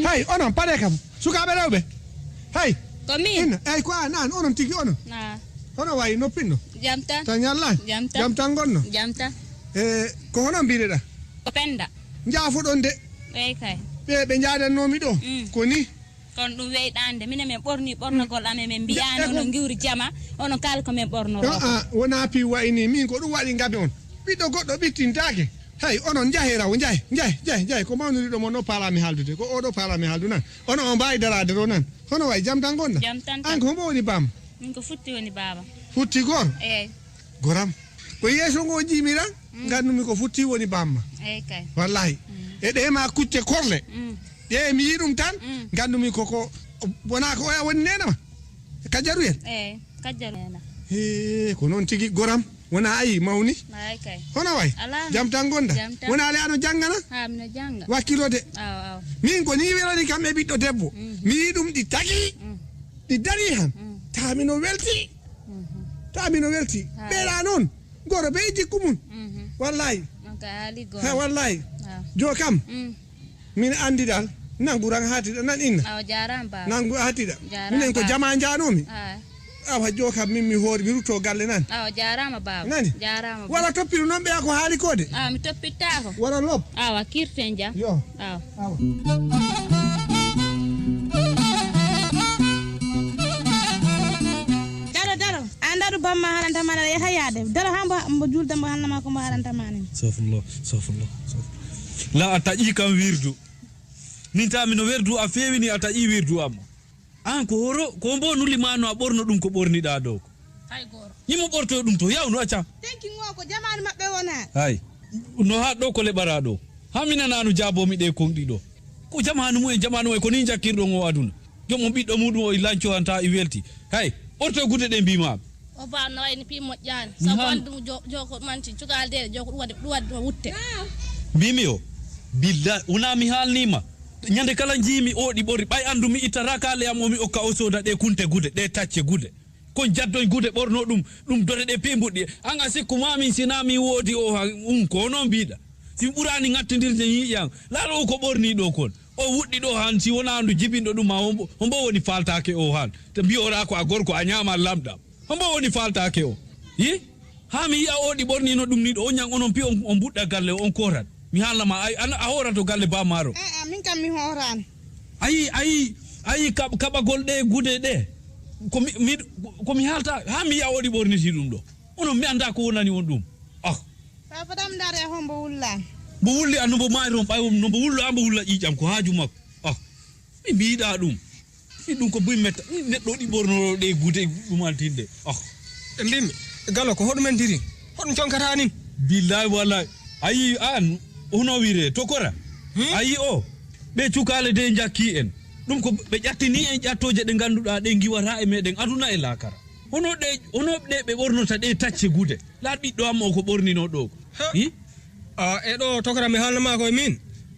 hay onon pare kam sukaɓe rewɓe hay komin ko an onon tigi onon hono wayi noppinno jamta tan ñalla jam tan gonno jamta ko hono mbiɗeɗa ko penda jaafuɗon de ey kay ɓe jaadannomi ɗo ko ni kon ɗum weyɗande minen min ɓorni ɓornogol amen min mbiyani onon giwri jama onon kaali ko min ɓornoro wona pi wayni min ko ɗum waɗi gabe on ɓiɗɗo goɗɗo ɓittintake hay onon jahe raw jahe ko mawniriɗo mo no paalami haaldude ko oɗo paalami haaldu nan ono on mbawi darade ɗo nan hono way jam tan gonɗa an ko hombo woni bamma min ko futti woni baba futti gor eyyi goram ko yeeso ngo jimiran gandumi ko futti woni bamma eyyi kay wallahi e ɗe ma kucce korle ɗe mi yi ɗum tan gandumi koko wona ko oya woni nenama kajaruyel eyyi kajaruyel ko noon tigi goram wona ayi mawni ay kay hono way jam tan gonda wona ale ano jangana ha mina janga wakkilode min ko ni welani kam e ɓiɗɗo debbo mi yi ɗum ɗi tagi ɗi dari han tamino welti ɓeeɗa noon goro ɓe jikku mum wallahi ha wallahi jo kam min andi dal nanguran hatiɗa nan inna nangu hatiɗa minen ko jama janomi awa jo kam min mi hoori mi rutto galle nan jarama baba nani jarama wala toppino noon ɓeya ko haali ko de mi toppittako wala lob awa kirten jam yo awa daro andaɗo bamma halantama aɗa yaha yaade daro ha mbo juldambo halnama ko mbo halantama nen sofullo la a taƴi kam wirdu min tami no werdu a fewini a taƴi wirdu amma an ko horo ko mbo nulimano a ɓorno ɗum ko ɓorniɗa ɗo ko hay goro yimo ɓorto ɗum to yawnu acca tenki ngo ko jamanu maɓɓe wona hay no ha ɗo ko leɓara ɗo ha minananu jabomi ɗe konɗi ɗo ko jamanu mumen ko ni jakkirɗon o aduna jomum ɓiɗɗo muɗum o lancowanta i welti hay ɓorto gude ɗe mbimaɓe o ba no wayni pi moƴƴani sabu andum joko manti cukalde joko ɗum waɗi wutte mbimi o billa wona mi haalnima ñande kala jiimi o ɗi ɓori ɓay andu mi itta rakale am o mi okka o soda ɗe kunte gude ɗe tacce gude kon jaddoñ gude ɓorno ɗum dore ɗe pembuɗɗi an a sikku mamin sina mi woodi o ko noon mbiɗa si ɓurani ŋattodirde yiƴan laaɗo o ko ɓorni ɗo kon o wuɗɗi ɗo han si wona andu jibinɗo ɗum ma hombo woni faltake o han to mbiyora ko a gorko a ñama lamɗam hombo woni faltake o yi ha mi yiya o ɗi ɓornino ɗum ni ɗo o ñan onon pi on buɗɗa galle on korat mi haalnama a horato galle ba maro min kam mi horani ayi kaɓagol ɗe gude ɗe komi haalta ha mi yiya oɗi ɓorniti ɗum ɗo onon mi anda ko wonani on ɗum fadam dare hombo wulla mbo wulli an nombo maari on ɓay nombo wullo ambo wulla ƴiƴam ko haaju makko mi mbiɗa ɗum mi ɗum ko buy metta neɗɗo ɗi ɓornoro ɗe gude ɗumaltinde e mbimi gallo ko hoɗumen diri hoɗum conkata nin billahi wallahi ayi an hono wire tokora ayi o ɓe cukale de jakki en ɗum ko ɓe ƴattini en ƴattoje ɗe ganduɗa ɗe giwata e meɗen aduna e lakara hono ɗe ɓe ɓornota ɗe tacce gude laaɗ ɓiɗɗo am o ko ɓornino ɗo ko e ɗo tokora mi haalnama koye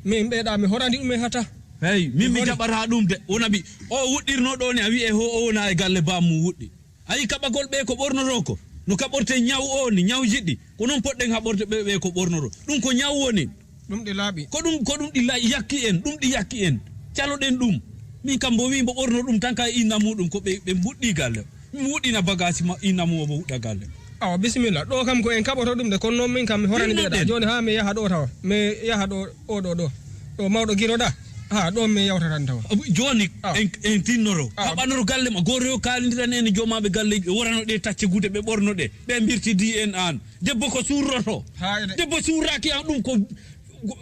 min ɓeeɗa mi horandi ɗum e hata hey min mi jaɓata ɗum de wona ɓi o wuɗɗirno ɗo ne a wiye o wona e galle bammu wuɗɗi ayi kaɓagol ɓe ko ɓornoto ko no kaɓorte ñaw o ni ñaw jiɗɗi ko noon poɗɗen haɓorde ɓe ko ɓornoto ɗum ko ñaw woni ɗum ɗi laaɓi ko ɗum ɗi yakki en ɗum ɗi yakki en caloɗen ɗum min kam bo wi mbo ɓorno ɗum tan ka inna muɗum ko ɓe mbuɗɗi galle mi wuɗɗina bagage ma inna mum omo wuɗɗa galle awa bisimilla ɗo kam ko en kaɓoto ɗum de kono noon min kam mi horani ɓeeɗa joni ha mi yaha ɗo tawa mi yaha ɗo oɗo ɗo mawɗo giroɗa ha ɗo mi yawta tan tawa joni en tinnoro kaɓanoro galle ma goto yo kalindiran en jomaɓe galle worano ɗe tacce gude ɓe ɓorno ɗe ɓe mbirtidi en an debbo ko surroto debbo surraki an ɗum ko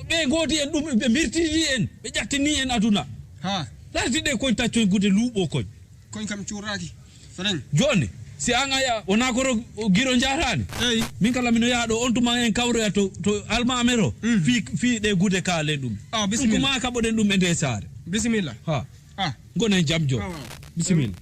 ɓe godi en ɗum ɓe mbirtidi en ɓe ƴattini en aduna larti ɗe koñ taccoy gude luuɓo koñ kam curraki fren joni si an aya wona koro giro jarani min kala mino yaha ɗo on tuma en kawroya to almamero fi ɗe gude kaalen ɗum ɗum ko ma kaɓoɗen ɗum e nde saare bisimilla gonen jam jo bisimilla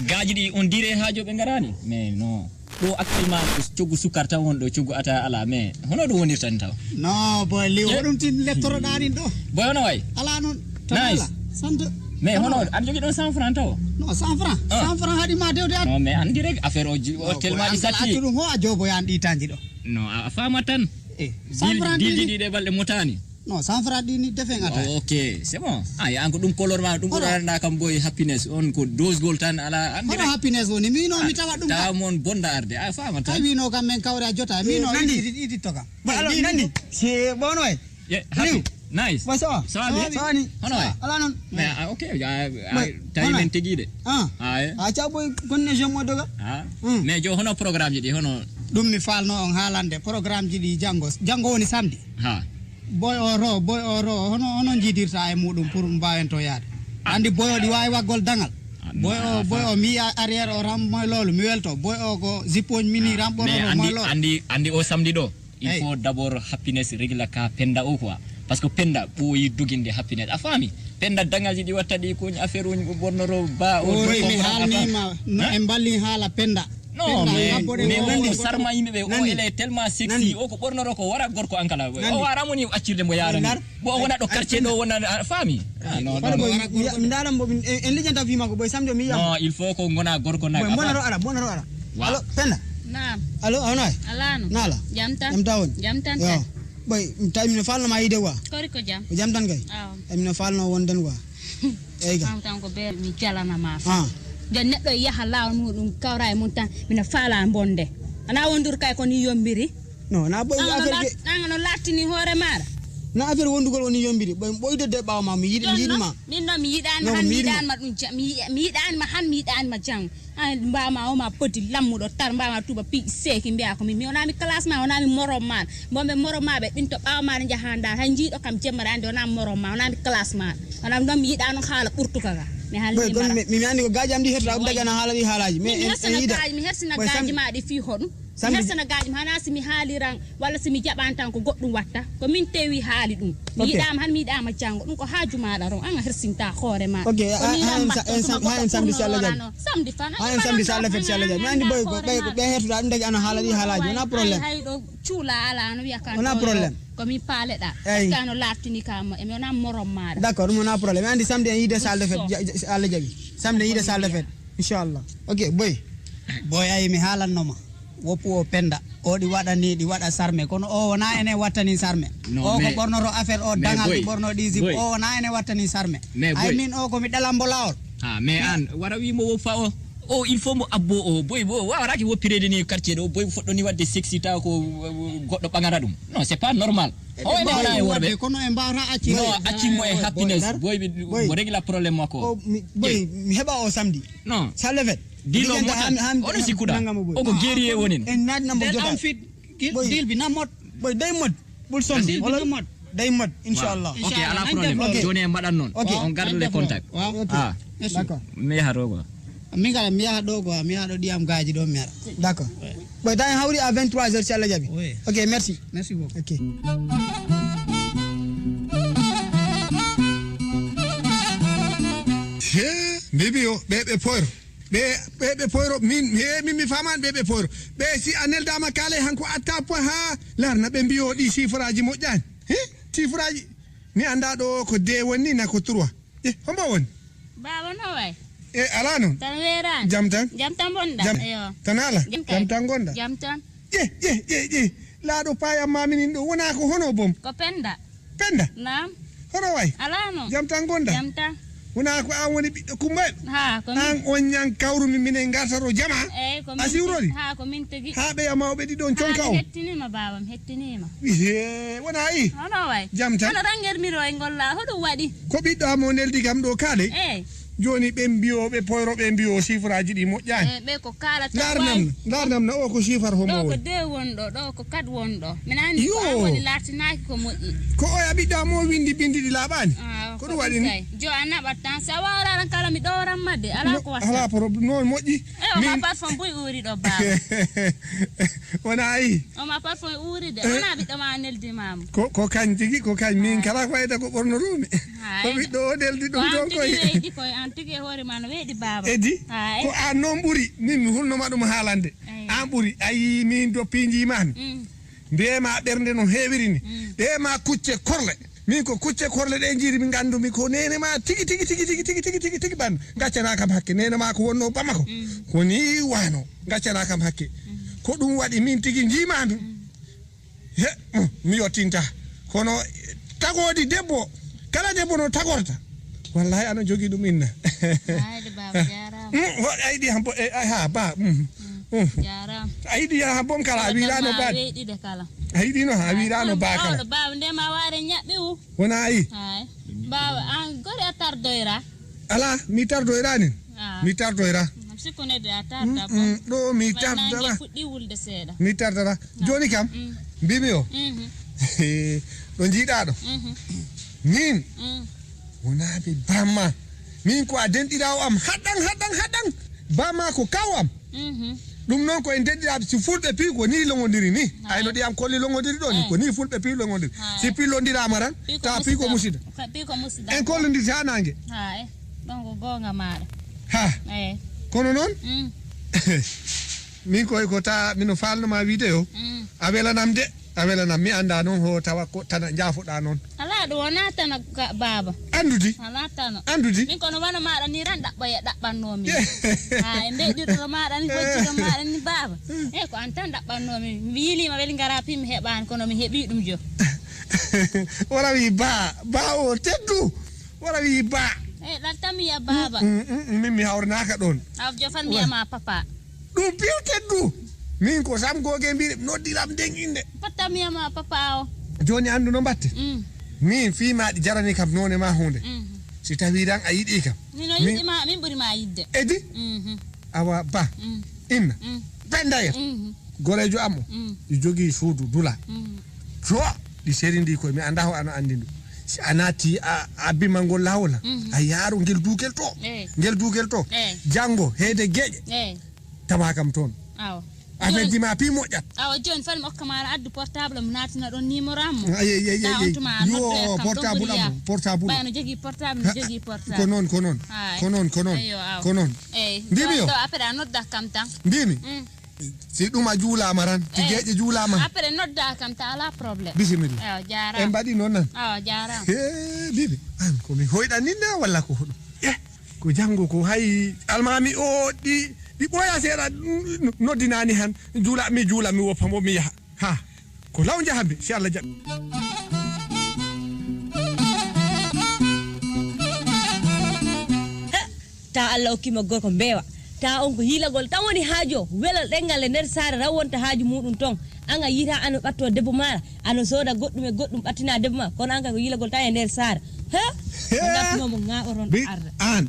gaji ɗi on dire haajoɓe garani mais non ɗo actuellement coggu sukkar tan won ɗo coggu ata ala mais hono ɗum wonirtani taw non boy li hoɗum tin lettoroɗa nin ɗo boy hono way ala noon nice sante mais hono an jogi don 100 francs taw non 100 francs 100 francs hadi ma dewde non mais andi rek affaire o tellement isati atu ho a jobo yan di tanji do non a fama tan 100 francs di de balde motani non 100 francs di ni defen ata ok c'est bon ya an ko dum color ma dum ko randa kam boy happiness on ko dose gol tan ala andi rek happiness woni mi no mi tawa dum ta mon bonda arde a fama tan mi no kam men kawre a jota mi no idi toka alo nandi si bono e happy nice waso sawani hono ala non mais ok tay men tigide a cha boy gonne je mo doga mais jo hono programme ji di hono dum mi falno on haalande programme ji di jango woni samedi boy oro hono jidirta e mudum pour mbawen to yaade andi boy o di wawi waggol dangal boy o mi arrière o ram moy lolu mi welto boy o ko zippoñ mini ram borno moy lolu andi o samedi do il faut d'abord happiness régla ka penda o quoi parce que penda boyi duginde happiness a fami penda dangal ji di watta di ko affaire o bornoro ba o mi halnima no e balli hala penda non mais wonde sarma yimbe be o ele tellement sexy o ko bornoro ko wara gorko ankala o wara moni accirde mo yaran bo wona do quartier do wona fami non mi dalam bo en lijanta fi mako boy samedi mi non il faut ko ngona gorko nak bonaro ara allo penda naam allo awna alano nala jamtan boy time no falno ma yide wa kori ko jam tan kay em no falno wonden wa eyga tan ko be mi jalana ma de neddo yaha law mudum kawra e mun tan mina faala bonde ana wondur kay ko ni yombiri no na boy affaire no latini hore mara na affaire wondugol woni yombiri boy boyde de baw ma mi yidima min no mi yidan han mi yidan ma dum mi yidan ma han mi yidan ma jang mbama o ma poti lammudo tar mbama tuba pi seki mbiya ko mi onami classe ma onami morom ma bombe morom ma be binto baw ma jahanda han jido kam jemmarande onami morom ma onami classe ma onami dum mi yidan no hala burtukaga mi halni mara mi andi ko gaji am di herta daga na hala di halaji mi hersina gaji ma di fi hodu mi hersina gaji hana simi haliran walla simi jabantan ko goddum watta ko min tewi haali dum mi yidam han mi yidama jango dum ko haaju ma da ron anga hersinta hoore ma ok en samedi sala jabi samedi fan en samedi sala fet sala jabi mi andi boy ko be herta daga ana hala di halaji na problem haydo chula ala no wiya kan na problem ko mi paale da kano latini kam e mi ona morom ma d'accord mo na problem andi samedi en yide sala fet ala jabi samedi yide sala fet inshallah ok boy ay mi halanno ma wopu o penda o di wada sarme kono o na ene wattani sarme o ko bornoro affaire o dangal di borno di zip o na ene wattani sarme ay min o ko mi dalambo lawol mais an wara wi mo wofa o il faut mo abbo o boy wara ki woppirede ni quartier do boy foddo ni wadde sexy ta ko goddo bangara dum non c'est pas normal o ene wala e worbe kono e mbara acci no acci mo e happiness boy mo régla problème mako boy mi heba o samedi non ça le fait dilo motan ono sikuda o ko guerrier wonin en nad nambo jota fit deal bi na mot boy day mot bul son wala mot day mot inshallah ok ala problème joni mbadan non on garde les contacts d'accord me harogo mi ngala mi yaha do go mi yaha do diam gaaji do mera d'accord boy tan hawri à 23h ci Allah jabi ok merci beaucoup ok bibio bebe poiro bebe poiro mi faman bebe poiro be si anel dama kale hanko atta po ha larna be biyo di sifraji mojjan sifraji mi anda do ko de woni na ko 3 homba won baba no way ala non tan weran jam tan bonda yo tanala jam tan gonda jam tan ye la do paya mamini do wona ko hono bom ko penda naam hono way ala non jam tan gonda jam tan wona ko an woni biddo kumbal ko an on nyang kawru mi minen gartaro jama ko min asiwrodi ko min tegi ha be yama be di don chonka o hettinima babam hettinima wona yi hono way jam tan hono ranger mi roy ngolla hodo wadi ko biddo amo neldi kam do kale joni be mbiyo be poyro be mbiyo sifraji di mojjani be ko kala darnam na o ko sifar homo ko de wondo do ko kad wondo minani ko woni latinaki ko moji ko o ya bidda mo windi bindi di labani ko do wadi ni jo anaba tan sa wala ran kala mi do ramade ala ko wasa ala problem non moji ma parfum boy uri do ba wona yi o ma parfum uri de ana biddo ma neldi mam ko kan tigi ko kan min kala ko eda ko borno rumi ko biddo deldi dum don ko tigi hore man wedi baba edi ko an non buri min mi hulno ma dum haalande an buri ayi min do pinji man be ma bernde no hewirini be ma kucce korle min ko kucce korle de jiri min gandumi ko nene ma tigi ban gaccana kam hakke nene ma ko wonno bamako ko ni wano gaccana kam hakke ko dum wadi min tigi jimami mi yottinta kono tagodi debbo kala debbo no tagorta wallahi ana jogi dum inna hayde baba jarama aydi hambo ha ba jarama aydi ya bom kala wirano ba weedi de kala aydi no ha wirano ba kala baba ndema ware nyabbe wu wona ayi hay baba an gore atardoira ala mi tardoira ni mi tardoira sikone de atarda do mi tardara fuddi wulde seeda mi tardara joni kam bimi o do jiida do min wona be bamma min ko adendirawo am hadan bamma ko kawam dum non ko en deddiraabe si fulbe pi ko ni longondiri ni ay no diam kolli longondiri do ni ko ni fulbe pi longondiri si pi londirama ran ta pi ko musida en kollondi tanange hay donc gonga maada ha kono non min ko ta mino falno ma video abelanam mi anda non ho tawa ko tan jaafuda non ala do wona tan baba andudi ala tan andudi min kono wana maada ni ran dabbanno mi ha en bediro maada ni bojjiro maada ni baba ko an tan dabbanno mi wiili ma wel ngara pim heban kono mi hebi dum jo wala wi ba o teddu wala wi ba la tamiya baba mi hawrnaka don af jofan mi ma papa dum teddu min ko sam goge mbi noddiram den inde patamiya ma papa o joni andu no batte min fi ma di jarani kam none ma hunde si tawi dan a yidi kam min buri ma yidde edi awa ba inna bendaya gorejo ammo di jogi suudu dula to di serindi ko mi anda ho ano andindu si anati abima ngol lawla a yaaru ngel dugel to jango hede geje tawa kam ton aw afedi ma pi mojjat aw jon fal mo kamara addu portable mo natina don numéro am yo portable bano jogi portable konon ndimi do apera nodda kam tan ndimi si duma juula maran ti geje juula ma apera nodda kam ta ala problème bismillah jara en badi non nan jara bibi an ko mi hoyda ninna walla ko hodo ko jango ko hay almami o di boya sera noddinani han juula mi wopamo mi yaha ha ko law jahambe si Allah jabi ta Allah okima gorko bewa ta on ko hilagol tan woni haajo welal dengal e nder saare rawonta haaju mudum ton anga yita ano batto debbo mara ano soda goddum e goddum battina debbo ma kono anga ko hilagol tan e nder saare ngapno mo ngaaboron arda an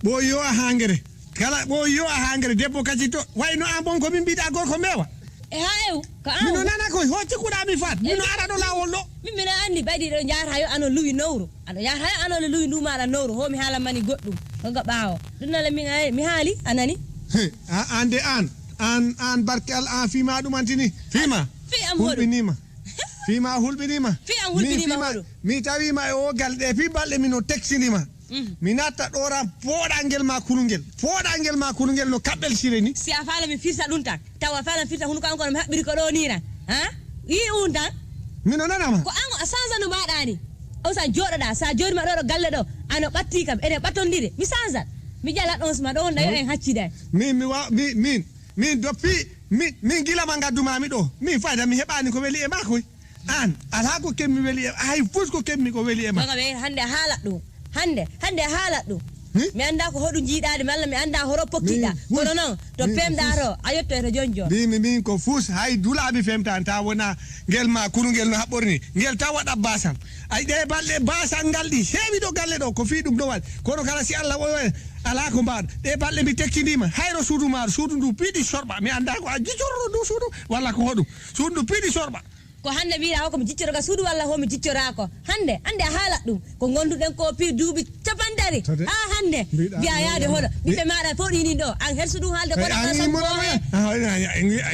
bo yo a hangere kala bo yo a hangere debbo kaci to wayno an bon ko min bida gorko mewa hayu ka an mino nana ko hocci kuda mi fat mino ara do lawol do min andi baydi do jaata yo ano luwi nowro ano jaata yo ano luwi ndumara nowro ho mi hala mani goddum ko baawo dunala min ay mi haali anani ande an barkel an fima dum antini fima fi am hodo fima hulbinima mi tawi ma o galde fi balde mino texinima mi natta dora podangel ma kulungel no kabbel sireni si a fala mi firsa dun tak tawa fala firsa hunu kan ko mi habbiri ko do nira yi undan mino nanama ko an asanza no badani o sa jododa sa jodi ma do galle do ano batti kam ene batondire mi sanza mi jala don ma do ndayo en haccida min dopi min gila manga duma mi do mi fayda mi hebani ko weli e mako an ala ko kemmi weli e hay fus ko kemmi ko weli e ma hande hala do hande hala do mi anda ko hodu jiidaade malla mi anda horo pokkida kono non to pemdaro ayotto e jonjo min ko fus hay dula mi femta ta wona ngel ma kurungel no habborni ngel ta wada basan ay de balde basan galdi heewi do galle do ko fi dum do wal kono kala si Allah woy ala ko mbaad de balde mi tekkindima hayro suudu ndu pidi sorba mi anda ko a jicoro do suudu walla ko hodu suudu pidi sorba ko hande biira ko mi jiccoro ga suudu walla ho mi jiccora ko hande ande haala dum ko gonduden ko pi duubi capandari hande biya yaade hodo bibe maada fodi ni do an hersudu halde ko da sam ko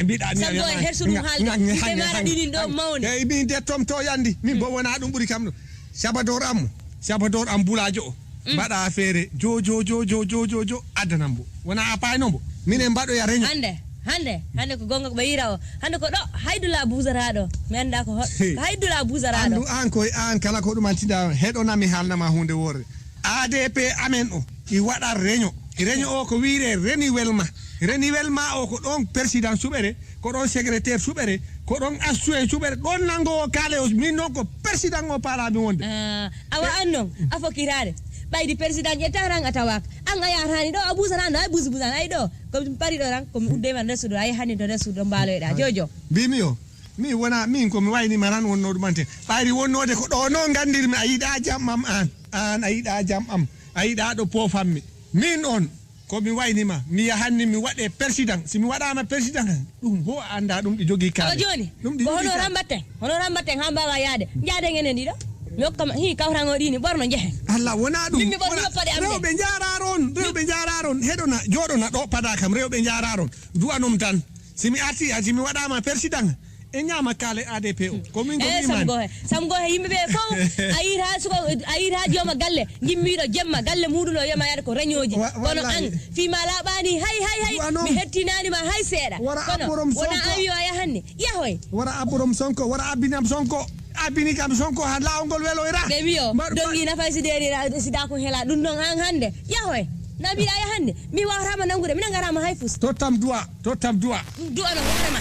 biida ni sam ko hersudu halde bibe maada dini do mawni e bi de tom to yandi min bo wona dum buri kam do sabador am bulajo bada affaire jo adanambo wona apay nombo minen bado ya reño hande ko gonga ko bayira o hande ko do haydula buzaraado mi anda ko haydula buzaraado andu an ko an kala ko dum antida hedona mi halnama hunde wore ADP amen o I wada reño o ko wiire reniwelma o ko don président subere ko don secrétaire subere ko don assue subere don nango kale o min non ko président o para mi wonde awa annon afokirade baydi président yetarang atawak an aya hani do abuzana ay buzbuzana ay do ko pari do ran ko udde man resudo ay hani do resudo mbalo da jojo bimio mi wona min ko mi wayni maran wonno dum ante bayri wonnode ko do no gandirmi ayida jammam an ayida jam am ayida do pofammi min on ko mi waynima mi yahanni mi wade président si mi wadama président dum ho anda dum di jogi kala joni ko hono rambaten hamba wa yaade ngenen di do mi hokkama hi kawrango dini borno jehe Allah wona dum rewbe jararon hedona jodona do pada kam rewbe jararon duanum tan simi arti mi wadama président e nyama kale ADP ko min go mi sam go yimbe be ko ayira joma galle gimmido jemma galle mudulo yema yade ko reñoji kono an fi mala bani hay mi hettinani ma hay seeda kono wona awi wa yahanni yahoy wara aburum sonko wara abinam sonko abini kam sonko ha lawngol welo ira be biyo dongi na fay sideri sida ko hela dum don an hande yahoy nabi da yahande mi warama nangude mi ngarama hay fus totam dua no horema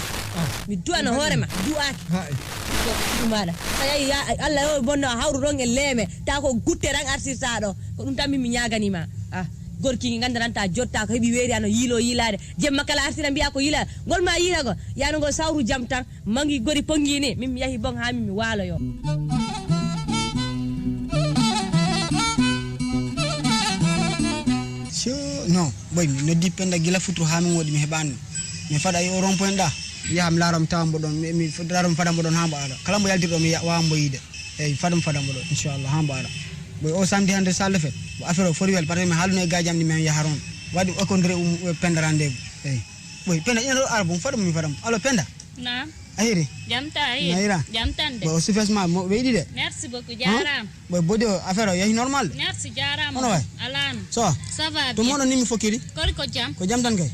mi duana horema duaki ko dumada ay Allah yo bonno hawru ron e leme ta ko gutte ran arsirta do ko dum tammi mi nyagani ma gorki gandaranta jotta ko hebi weri ano yilo yilade jemma kala arsira biya ko yila gol ma yila go yano go sawru jamtan mangi gori pongini mim yahi bon ha mi walo yo no boy no dipenda gila futru ha mi wodi mi hebanu mi fada yo rompoenda yam laram tambo don mi daram fadam don hamba ala kala mo yaldir do mi wambo yide fadam don inshallah hamba ala boy o samedi hande salle fet bo affaire o foriwel par exemple halno e gajam ni men yaharon wadi o kondre penda rendez-vous boy penda ina do album fadam mi fadam allo penda na ayiri jamtande bo suffisamment mo weydi de merci beaucoup jaram boy bodo affaire o yahi normal merci jaram alan so ça va to mono nimi fokiri ko jam tan kay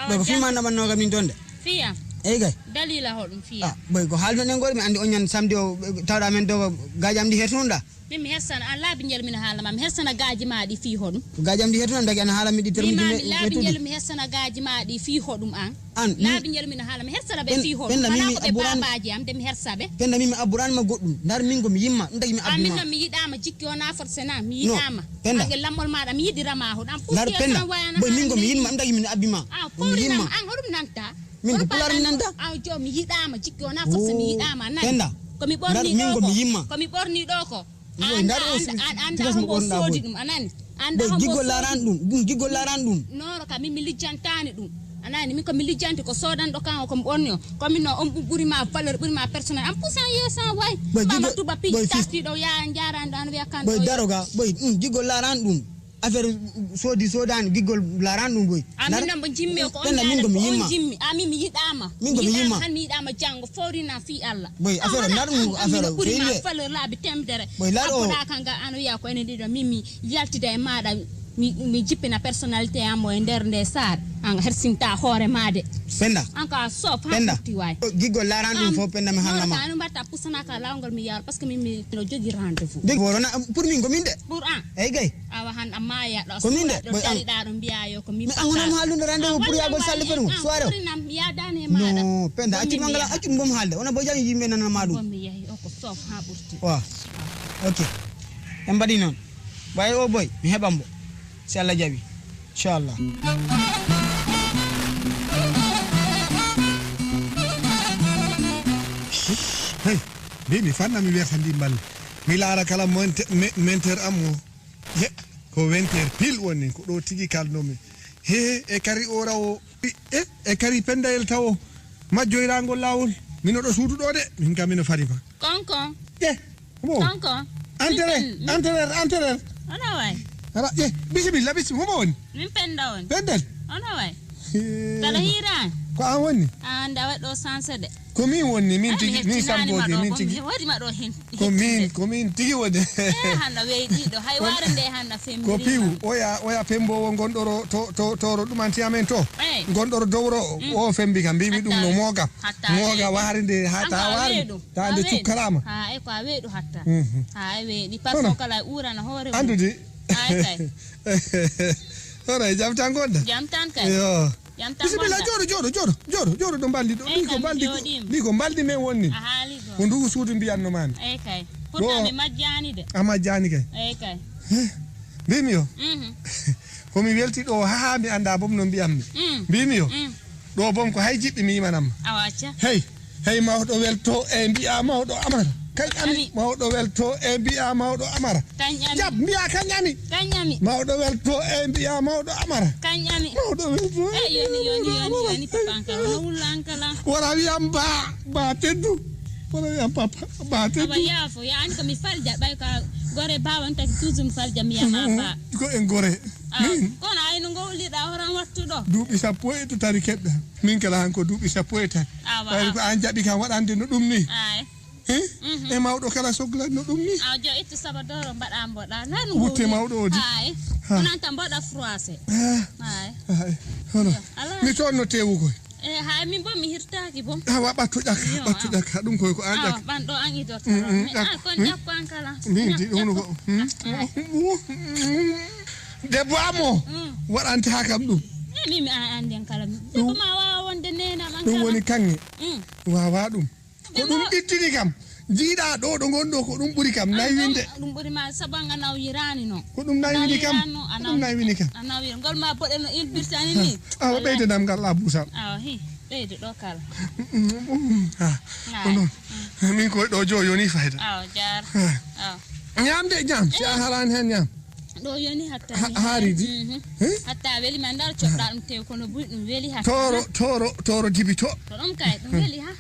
boy ko fima na banno gam ni tonde fiya gay dalila hodum fiya boy ko haldo ne ngor mi andi onyan samedi o tawda men do gajam di hetunda mi hessana Allah bi jelmina halama mi hessana gaaji maadi fi hodum gajam di hetuna dagi an hala mi di termi mi jelmi hessana gaaji maadi fi hodum an laabi jelmina halama hessana be fi hodum ana ko be babaji am dem hersabe penda mi aburan ma goddum dar mingo mi yimma dagi mi abima amina mi yidama jikki ona forsena mi yidama angel lamol maada mi yidirama hodam dar penda boy mingo mi yimma dagi mi abima mi yimma an hodum nanta mingo pular mi nanta jo mi yidama jikki ona forsena mi yidama nan penda ko mi borni do mingo mi yimma ko mi borni do ko anda mo sodi dum anani anda mo gigol laran dum no ka mi lijjantani dum anani mi ko mi lijjanti ko sodan do kan ko bonnio ko mi no on buri ma valeur buri ma personnel am pousan yesa way mama tuba pi tasti do ya jaranda an wiya kan boy daroga boy gigol laran dum affaire sodan gigol laran dum boy amina mo jimmi ko on jimmi ami mi yidama mingo mi yimma han mi yidama jango forina fi Allah boy affaire narmu affaire buri ma valeur labi temdere boy laro kanga an wiya ko ene dido mimi yaltida e maada mi jippina personnalité am e nder nde sar an hersinta hoore maade penda an ka sof ha ti way gigol laran dum fo penda mi hannama anu batta pusana ka lawngol mi yar parce que mi no jogi rendez-vous de worona pour min gominde pour an gay awa han amma ya do gominde boy da do biya yo ko mi angonam halunde rendez-vous pour yagol salle fermo soirée ya dane maada no penda ati mangala ati ngom halde ona bo jami yimbe nan madu mi yahi o ko sof ha burti wa okay embadi non way o boy mi hebambo si Allah jabi inshallah hey bibi fanna mi werta dimbal mi laara kala menter amo ko 20h pile woni ko do tigi kalnomi he e kari ora o e kari pendayel tawo majjoyrangol lawol mino do suudu do de min kam mino farima konkon mo konkon anterer ana way ara bismillah mo woni min penda on pendel ana way kala hira ko an woni anda wado sanse de ko min wonni min tigi min samboje min tigi wadi ma do hen ko min tigi woni hanna weedi do hay ware nde hanna fembi ko piwu oya pembowo gondoro to dumanti amen to gondoro dowro o fembi kam bimi dum no moga ware nde hata ware ta nde cukkalama ha ko a weedu hatta ha weedi parfo kala urana hore andudi ay ora jam tan gonda jam tan kay yo Yamta bismillah jodo do baldi do ni ko baldi men wonni haali go ko ndugu suudu biyanno man kay pourtant mi majjani de amajjani kay kay bimi yo ko mi welti do ha mi anda bom no biyammi bimi yo do bom ko hay jibbi mi manam awacha hey mawdo welto e biya mawdo amara kanyami mawdo welto e biya mawdo amara jab biya kanyami mawdo welto e biya mawdo amara kanyami mawdo welto yoni papankala no wulankala wara wiyam ba teddu wara wiyam papa ba teddu aba yafo yani ko mi falja bay ka gore bawan tak tuzum falja mi ya ba ko en gore kono ay no ngolida horan wattudo duubi sappo e to tari kedda min kala hanko duubi sappo e tan bay ko an jabi kan wadande no dum ni e mawdo kala sogla no dum ni jo ittu sabadoro mbada mboda nan wutte mawdo odi onan tan mboda froissé hono mi tonno tewu koy mi bom mi hirtaaki bom wa battu dak dum koy ko an dak ban do an idor mi kon jakko an kala min di dum ko debbo amo wadante hakam dum mi anden kala debbo ma wawa wonde nena man dum woni kange wawa dum ko dum ittini kam jiida do gondo ko dum buri kam naywinde dum buri ma sabanga nawyirani no ko dum naywini kam dum naywini kam nawir gol ma bodel no il birsani ni beyde dam gal abusam beyde do kala non min ko do joyo ni fayda jar nyamde jam si halan hen nyam do yoni hatta haridi hatta weli man dal codda dum tew kono buri dum weli hatta toro dibito to dum kay dum weli ha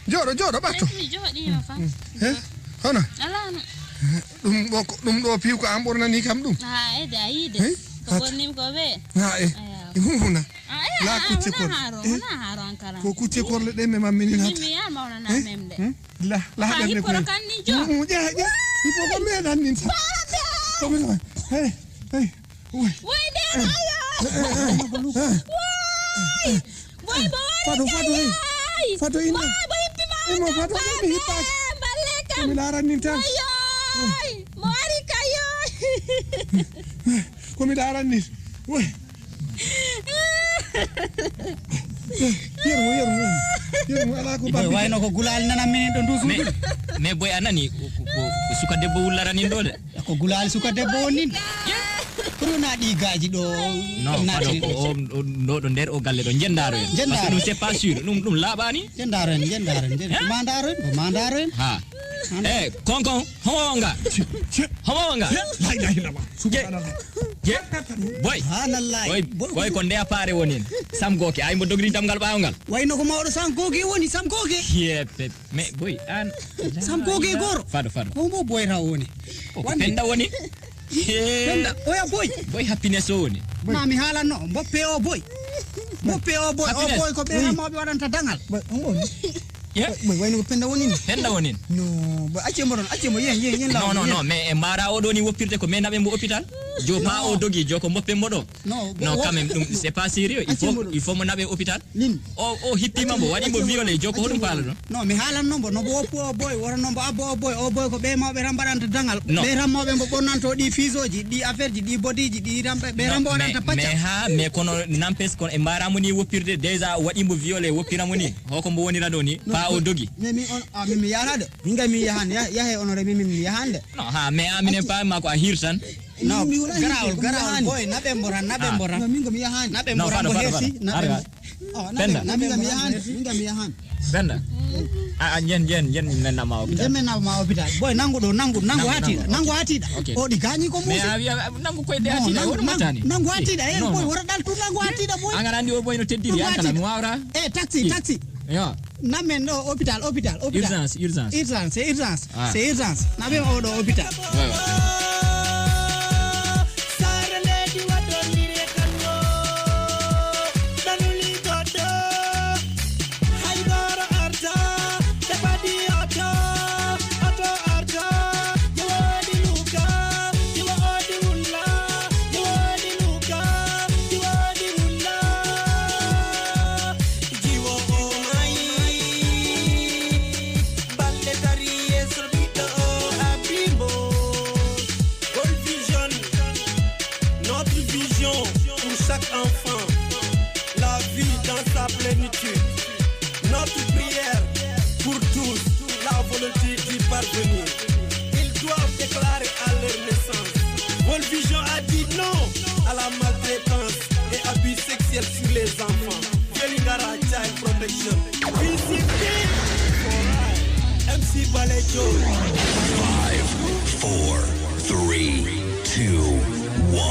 jodo batto mi jodi ma fa hono ala dum do piw ko am bornani kam dum ede ayide ko bornim ko be huna la kucce ko na haro ankara ko kucce ko le de me mamini hat mi yar mawna na memde la de ko kan ni jo ipo ko me dan nin sa ko mi hey woi de boy Fado ina. Imo fado mi hipak. Baleka. Mi laran nin tan. Mori kayo. Ko mi laran nin. Woi. Yero ala ko boy wayno ko gulal nana min do ndusu me boy anani ko suka debbo wullarani do de ko gulal suka debbo woni Kuruna di gaji do nati do nder o galle do jendaro en parce que dum c'est pas sûr dum labani jendaro mandaro ha konkon honga la ilaha illallah subhanallah boy ko nde apare wonin sam goki ay mo dogri tamgal baawgal wayno ko mawdo sam goki woni sam goki yepe me boy an sam goki goro fado ko mo boy ra woni penda woni penda oya boy happiness woni mami halano mboppe o boy ko be mawbe wadanta dangal boy wayno ko penda woni no boy acce mo yen no mais mara o do ni woppirte ko menabe mo hôpital jo pa o dogi jo ko moppe modo non quand même dum c'est pas sérieux il faut mo nabe hôpital o hippima mo wadi mo violé jo ko hodum pala do non mi halanno bo no bo oppo boy wara no bo abo boy ko be mawbe rambadanta dangal be ramobe mo bonnanto di fisoji di affaire ji di bodiji di rambe be rambo wadanta pacca mais kono nampes kon e mara mo ni woppirde déjà wadi mo violé woppira mo ni hoko mo woni rado ni pa o dogi mi yarade mi yahan yahe onore mi yahande non ha mais amine pa ma ko a hirtan no garawol boy nabe mboran no mingo mi yahan nabe mboran ko hesi nabe nabe mi yahan benda yen menna ma hôpital boy nangu hatida o di gani ko musi nangu koy de hatida o matani nangu hatida boy wara dal tu nangu hatida boy angara andi o boy no teddiri yankala mi wawra taxi yo namen do hôpital urgence nabe o do hôpital pour tous, la volonté d'y parvenir. Ils doivent déclarer à leur naissance. World Vision a dit non à la maltraitance et abus sexuels sur les enfants. Felingara Child Protection. MC Balejo. 5, 4, 3, 2, 1.